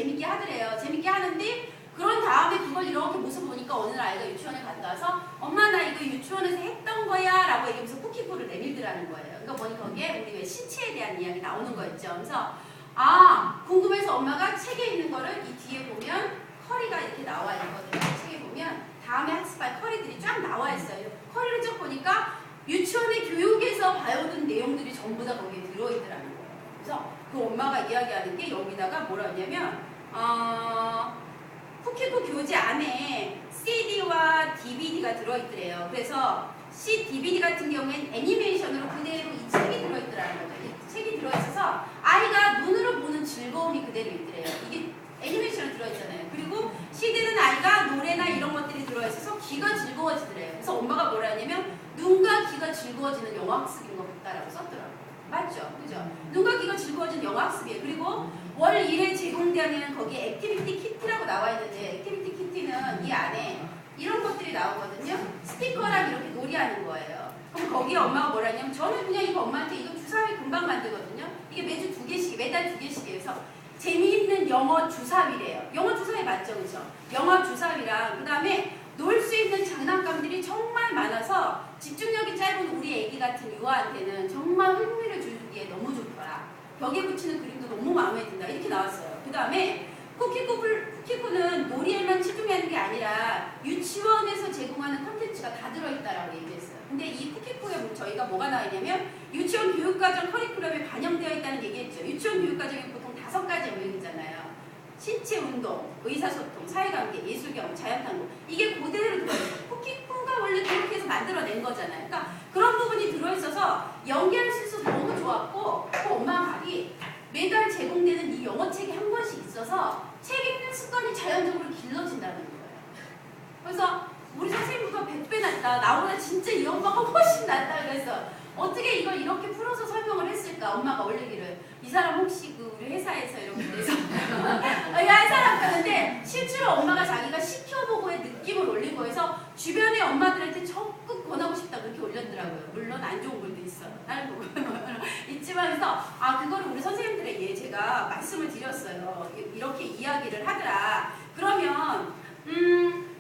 재밌게 하더래요. 재밌게 하는데 그런 다음에 그걸 이렇게 모습 보니까 어느 날 아이가 유치원에 갔다 와서 엄마 나 이거 유치원에서 했던 거야 라고 얘기하면서 쿠키코를 내밀더라는 거예요. 그러니까 뭐니 거기에 우리 왜 신체에 대한 이야기 나오는 거였죠. 그래서 아 궁금해서 엄마가 책에 있는 거를 이 뒤에 보면 커리가 이렇게 나와 있거든요. 책에 보면 다음에 학습할 커리들이 쫙 나와 있어요. 커리를 쭉 보니까 유치원의 교육에서 배우던 내용들이 전부 다 거기에 들어있더라는 거예요. 그래서 그 엄마가 이야기하는 게 여기다가 뭐라 했냐면 쿠키코 교재 안에 CD와 DVD가 들어있더래요. 그래서 DVD 같은 경우엔 애니메이션으로 그대로 이 책이 들어있더라는 거죠. 이 책이 들어있어서 아이가 눈으로 보는 즐거움이 그대로 있더래요. 이게 애니메이션으로 들어있잖아요. 그리고 CD는 아이가 노래나 이런 것들이 들어있어서 귀가 즐거워지더래요. 그래서 엄마가 뭐라 했냐면 눈과 귀가 즐거워지는 영어 학습인 것 같다라고 썼더라고요. 맞죠? 그죠? 눈과 귀가 즐거워지는 영어 학습이에요. 그리고 월 1회 제공되는 거기에 액티비티 키트라고 나와 있는데 액티비티 키트는 이 안에 이런 것들이 나오거든요. 스티커랑 이렇게 놀이하는 거예요. 그럼 거기에 엄마가 뭐라 했냐면 저는 그냥 이거 엄마한테 이거 주사위 금방 만들거든요. 이게 매주 2개씩, 매달 2개씩이에요. 그래서 재미있는 영어 주사위래요. 영어 주사위 맞죠? 그죠? 영어 주사위랑 그 다음에 놀 수 있는 장난감들이 정말 많아서 집중력이 짧은 우리 애기 같은 유아한테는 정말 흥미를 주기에 너무 좋더라. 벽에 붙이는 그림도 너무 마음에 든다. 이렇게 나왔어요. 그 다음에 쿠키코는 놀이에만 치중하는 게 아니라 유치원에서 제공하는 콘텐츠가 다 들어있다라고 얘기했어요. 근데 이 쿠키코에 저희가 뭐가 나와 있냐면 유치원 교육과정 커리큘럼에 반영되어 있다는 얘기했죠. 유치원 교육과정이 보통 5가지 영역이잖아요. 신체 운동, 의사소통, 사회관계, 예술경험, 자연탐구 이게 그대로 들어있어요. 쿠키코가 원래 그렇게 해서 만들어낸 거잖아요. 그러니까 그런 부분이 들어있어서 연기할 수 있어서 너무 좋았고 그 엄마 말이 매달 제공되는 이 영어책이 한 권씩 있어서 책 읽는 습관이 자연적으로 길러진다는 거예요. 그래서 우리 선생님보다 100배 낫다. 나보다 진짜 이 엄마가 훨씬 낫다. 그래서 어떻게 이걸 이렇게 풀어서 설명을 했을까? 엄마가 올리기를 이 사람 혹시 그 우리 회사에서 이렇게 돼서 한 사람 같은데 실제로 엄마가 자기가 시켜보고의 느낌을 올린 거에서 주변의 엄마들한테 적극 권하고 싶다 그렇게 올렸더라고요. 물론 안 좋은 글도 있어요. 다른 부분 있지만 그래서 그거를 우리 선생님들에게 제가 말씀을 드렸어요. 이렇게 이야기를 하더라. 그러면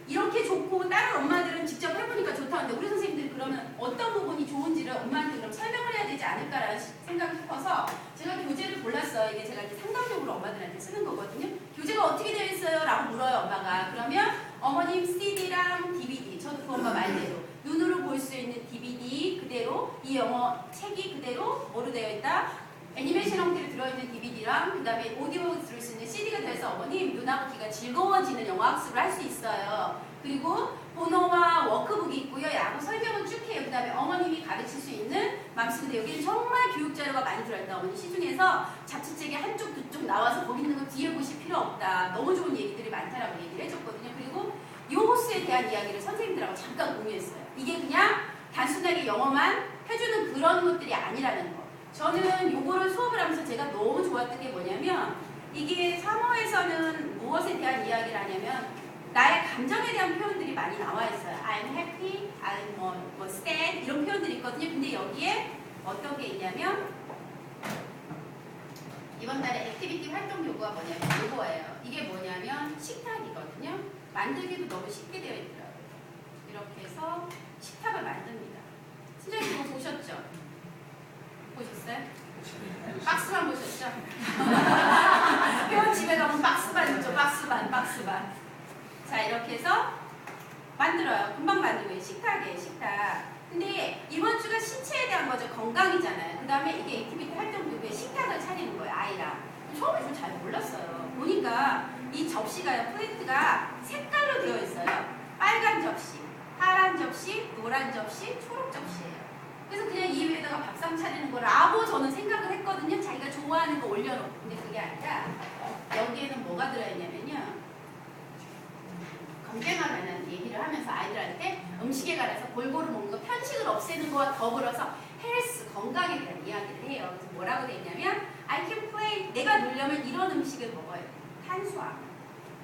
이렇게 좋고 다른 엄마들은 직접 해보니까 좋다는데 우리 선생님들이 그러면 어떤 부분이 좋은지를 엄마한테 그럼 설명을 해야 되지 않을까라는 생각이 싶어서 제가 교재를 골랐어요. 이게 제가 이제 상담용으로 엄마들한테 쓰는 거거든요. 교재가 어떻게 되어 있어요? 라고 물어요 엄마가. 그러면 어머님 CD랑 DVD 저도 그 엄마 말대로 눈으로 볼 수 있는 DVD 그대로 이 영어 책이 그대로 뭐로 되어 있다? 애니메이션 형태로 들어있는 DVD랑 그 다음에 오디오 들을 수 있는 CD가 돼서 어머님 눈하고 귀가 즐거워지는 영어 학습을 할 수 있어요. 그리고 번호와 워크북이 있고요. 야구 설명은 쭉 해요. 그 다음에 어머님이 가르칠 수 있는 맘스인데 여기는 정말 교육 자료가 많이 들어있다. 어머니 시중에서 잡지책에 한쪽 두 쪽 나와서 거기 있는 거 뒤에 보실 필요 없다. 너무 좋은 얘기들이 많다라고 얘기를 해줬거든요. 그리고 요 호수에 대한 이야기를 선생님들하고 잠깐 공유했어요. 이게 그냥 단순하게 영어만 해주는 그런 것들이 아니라는 거. 저는 요거를 수업을 하면서 제가 너무 좋았던 게 뭐냐면 이게 사모에서는 무엇에 대한 이야기를 하냐면 나의 감정에 대한 표현들이 많이 나와 있어요. I'm happy, I'm 뭐 sad 이런 표현들이 있거든요. 근데 여기에 어떤 게 있냐면 이번 달에 액티비티 활동 요구가 뭐냐면 요거예요. 이게 뭐냐면 식탁이거든요. 만들기도 너무 쉽게 되어 있더라고요. 이렇게 해서 식탁을 만듭니다. 선생님 이거 보셨죠? 보셨어요? 박스반 보셨죠? 회원 집에 가면 박스반 있죠? 박스반. 자, 이렇게 해서 만들어요. 금방 만들고요. 식탁이에요, 식탁. 근데 이번 주가 신체에 대한 거죠. 건강이잖아요. 그 다음에 이게 액티비티 활동 도구에 식탁을 차리는 거예요, 아이랑. 처음에 좀 잘 몰랐어요. 보니까 이 접시가요, 플레이트가 색깔로 되어 있어요. 빨간 접시, 파란 접시, 노란 접시, 초록 접시예요. 그래서 그냥 이 위에다가 밥상 차리는 거라고 저는 생각을 했거든요. 자기가 좋아하는 거 올려놓고. 근데 그게 아니라 여기에는 뭐가 들어있냐면요. 건강하다는 얘기를 하면서 아이들한테 음식에 관해서 골고루 먹는 거 편식을 없애는 거와 더불어서 헬스, 건강에 대한 이야기를 해요. 그래서 뭐라고 되어 있냐면 I can play, 내가 놀려면 이런 음식을 먹어야 돼. 탄수화물.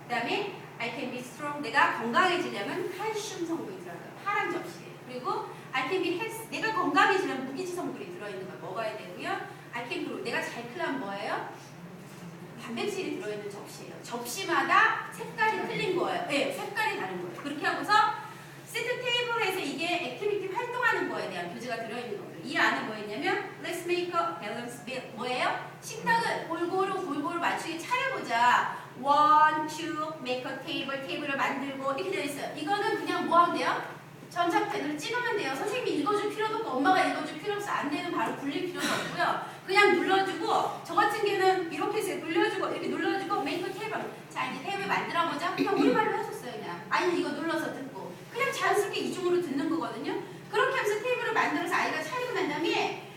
그 다음에 I can be strong, 내가 건강해지려면 칼슘 성분이 들어가요. 파란 접시에. 그리고 I can be healthy, 내가 건강해지려면 무기질 성분이 들어있는 걸 먹어야 되고요. I can grow, 내가 잘 크려면 뭐예요? 단백질이 들어있는 접시예요. 접시마다 색깔이 틀린 거예요. 네, 색깔이 다른 거예요. 그렇게 하고서 세트 테이블에서 이게 액티비티 활동하는 거에 대한 교재가 들어있는 거예요. 이 안에 뭐였냐면 Let's make a balanced meal. 뭐예요? 식탁을 골고루 맞추게 차려보자. One, two, make a table. 테이블을 만들고 이렇게 되어 있어요. 이거는 그냥 뭐 하면 돼요? 전자펜으로 찍으면 돼요. 선생님이 읽어줄 필요도 없고 엄마가 읽어줄 필요 없어. 안 되면 바로 굴릴 필요도 없고요. 그냥 눌러주고 저 같은 경우는 이렇게 해서 눌러주고 이렇게 눌러주고 make a table. 자 이제 테이블 만들어보자. 그냥 우리말로 해줬어요. 그냥. 아니면 이거 눌러서 듣고. 그냥 자연스럽게 이중으로 듣는 거거든요. 그렇게 하면서 테이블을 만들어서 아이가 차리고 난 다음에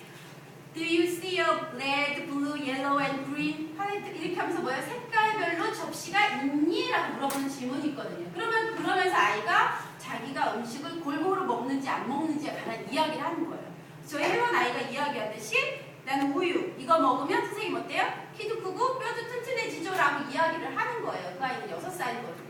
Do you see a red, blue, yellow, and green palette? 이렇게 하면서 뭐예요? 색깔별로 접시가 있니? 라고 물어보는 질문이 있거든요. 그러면서 아이가 자기가 음식을 골고루 먹는지 안 먹는지에 관한 이야기를 하는 거예요. 저희 혜원 아이가 이야기하듯이 나는 우유 이거 먹으면 선생님 어때요? 키도 크고 뼈도 튼튼해지죠? 라고 이야기를 하는 거예요. 그 아이는 6살이거든요.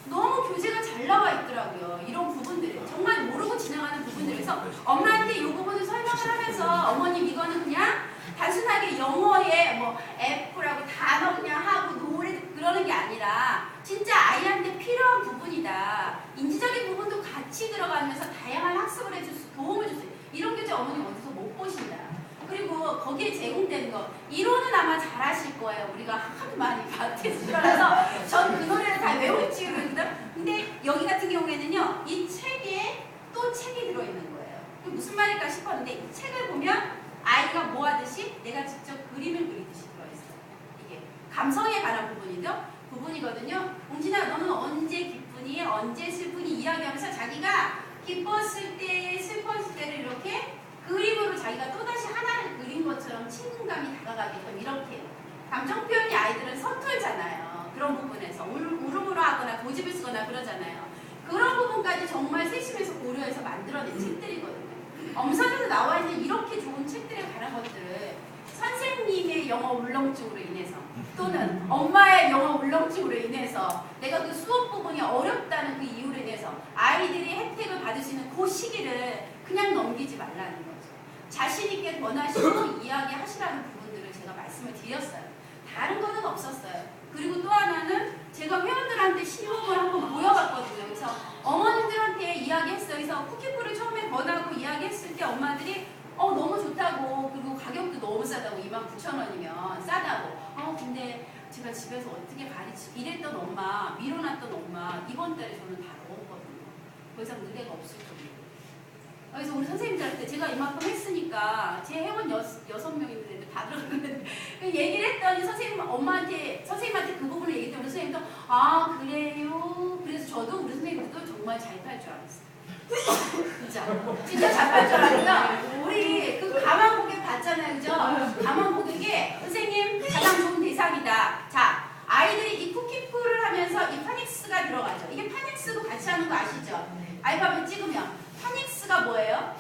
너무 교재가 잘 나와 있더라고요. 이런 부분들 정말 모르고 지나가는 부분들에서 엄마한테 이 부분을 설명을 하면서 어머님 이거는 그냥 단순하게 영어에 뭐 F라고 단어 그냥 하고 노래 그러는 게 아니라 진짜 아이한테 필요한 부분이다. 인지적인 부분도 같이 들어가면서 다양한 학습을 해줄 수 도움을 줄 수 있어요. 이런 교재 어머님 어디서 못 보신다. 그리고 거기에 제공되는 거 이론은 아마 잘하실 거예요. 우리가 하도 많이 받아서 전 그 노래를 다 외웠지 그러거든. 근데 여기 같은 경우에는요. 이 책에 또 책이 들어있는 거예요. 무슨 말일까 싶었는데 이 책을 보면 아이가 뭐 하듯이 내가 직접 그림을 그리듯이 들어있어요. 이게 감성에 관한 부분이거든요. 옹진아 너는 언제 기쁘니? 언제 슬프니? 이야기하면서 자기가 기뻤을 때 슬펐을 때를 이렇게 그림으로 자기가 또다시 하나를 그린 것처럼 친근감이 다가가게끔 이렇게 감정 표현이 아이들은 서툴잖아요. 그런 부분에서 울음으로 하거나 고집을 쓰거나 그러잖아요. 그런 부분까지 정말 세심해서 고려해서 만들어낸 책들이거든요. 엄선으로 나와 있는 이렇게 좋은 책들에 관한 것들을 선생님의 영어 울렁증으로 인해서 또는 엄마의 영어 울렁증으로 인해서 내가 그 수업 부분이 어렵다는 그 이유로 인해서 아이들이 혜택을 받을 수 있는 그 시기를 그냥 넘기지 말라는 거죠. 자신 있게 권하시고 이야기하시라는 부분들을 제가 말씀을 드렸어요. 다른 거는 없었어요. 그리고 또 하나는 제가 회원들한테 시험을 한번 보여봤거든요. 그래서 어머님들한테 이야기했어요. 그래서 쿠키풀을 처음에 권하고 이야기했을 때 엄마들이 너무 좋다고 그리고 가격도 너무 싸다고 29,000원이면 싸다고 근데 제가 집에서 어떻게 이랬던 엄마 밀어놨던 엄마 이번 달에 저는 다 넣었거든요. 더 이상 의뢰가 없을 겁니다. 그래서 우리 선생님들한테 제가 이만큼 했으니까 제 회원 6명인데 다 들었는데 얘기를 했더니 선생님한테 그 부분을 얘기했더니 우리 선생님도 그래요. 그래서 저도 우리 선생님도 정말 잘 팔 줄 알았어요. 진짜 잘 팔 줄 알았고요. 우리 그 가만 고객 봤잖아요. 그죠? 가만 고객이 선생님 가장 좋은 대상이다. 자, 아이들이 이 쿠키풀을 하면서 이 파닉스가 들어가죠. 이게 파닉스도 같이 하는 거 아시죠? 알파벳 찍으면 파닉스가 뭐예요?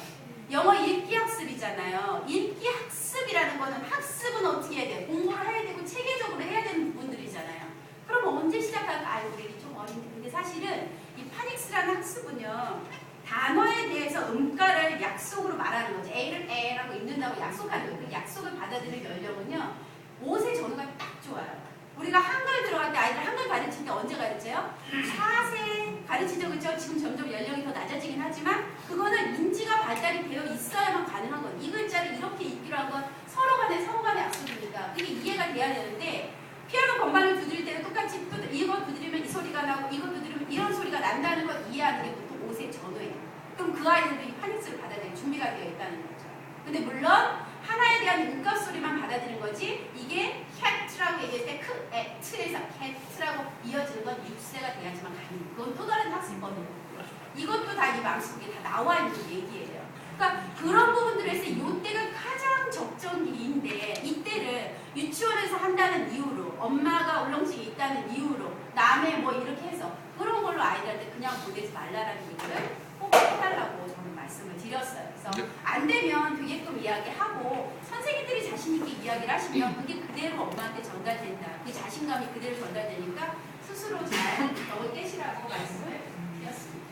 영어 읽기 학습이잖아요. 읽기 학습이라는 거는 학습은 어떻게 해야 돼요? 공부를 해야 되고 체계적으로 해야 되는 부분들이잖아요. 그럼 언제 시작할까? 우리 좀 어린데. 근데 사실은 이 파닉스라는 학습은요. 단어에 대해서 음가를 약속으로 말하는 거죠. A를 A라고 읽는다고 약속하는 거예요. 그 약속을 받아들일 연령은요. 5세 전후가 딱 좋아요. 우리가 한글 들어갈 때 아이들 한글 가르칠 때 언제 가르쳐요? 4세 가르치죠. 그렇죠? 지금 점점 연령이 더 낮아지긴 하지만 그거는 인지가 발달이 되어 있어야만 가능한 거예요. 이 글자를 이렇게 읽기로 한 건 서로 간의 약속이니까 그게 이해가 돼야 되는데 피아노 건반을 두드릴 때는 똑같이 또 이거 두드리면 이 소리가 나고 이거 두드리면 이런 소리가 난다는 걸 이해하는 게 보통 5세 전후예요. 그럼 그 아이들도 이 파닉스를 받아들일 준비가 되어 있다는 거죠. 근데 물론 하나에 대한 음값 소리만 받아들이는 거지 이게 캣라고 얘기할 때 트에서 캣라고 이어지는 건 6세가 돼야지만 가능해요. 그건 또 다른 학습법이에요. 이것도 다 이 마음속에 다 나와 있는 얘기예요. 그러니까 그런 부분들에서 이때가 가장 적정기인데 이때를 유치원에서 한다는 이유로 엄마가 울렁증이 있다는 이유로 남의 뭐 이렇게 해서 그런 걸로 아이들한테 그냥 보내지 말라라는 얘기를 꼭 해달라고 저는 말씀을 드렸어요. 그래서 안 되면 되게끔 이야기하고 선생님들이 자신 있게 이야기를 하시면 그게 그대로 엄마한테 전달된다. 그 자신감이 그대로 전달되니까 스스로 잘 벽을 깨시라고 말씀을 드렸습니다.